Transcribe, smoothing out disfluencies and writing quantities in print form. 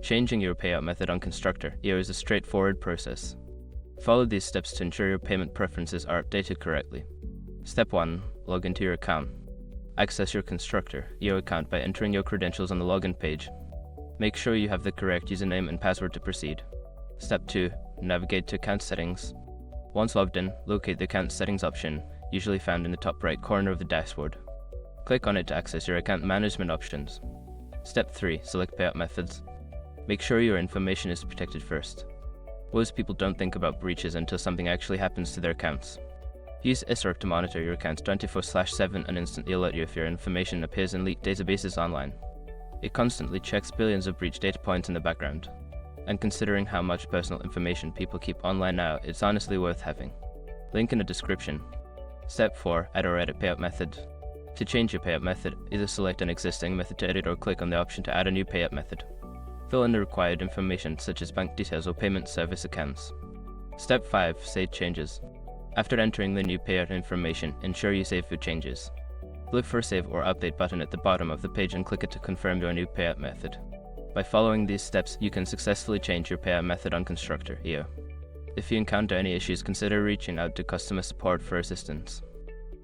Changing your payout method on Constructor EO is a straightforward process. Follow these steps to ensure your payment preferences are updated correctly. Step 1. Log into your account. Access your Constructor EO account by entering your credentials on the login page. Make sure you have the correct username and password to proceed. Step 2. Navigate to Account Settings. Once logged in, locate the Account Settings option, usually found in the top right corner of the dashboard. Click on it to access your account management options. Step 3. Select Payout Methods. Make sure your information is protected first. Most people don't think about breaches until something actually happens to their accounts. Use ISRC to monitor your accounts 24/7 and instantly alert you if your information appears in leaked databases online. It constantly checks billions of breach data points in the background. And considering how much personal information people keep online now, it's honestly worth having. Link in the description. Step 4. Add or edit payout method. To change your payout method, either select an existing method to edit or click on the option to add a new payout method. Fill in the required information such as bank details or payment service accounts. Step 5. Save changes. After entering the new payout information, ensure you save your changes. Look for a Save or Update button at the bottom of the page and click it to confirm your new payout method. By following these steps, you can successfully change your payout method on Constructor EO. If you encounter any issues, consider reaching out to customer support for assistance.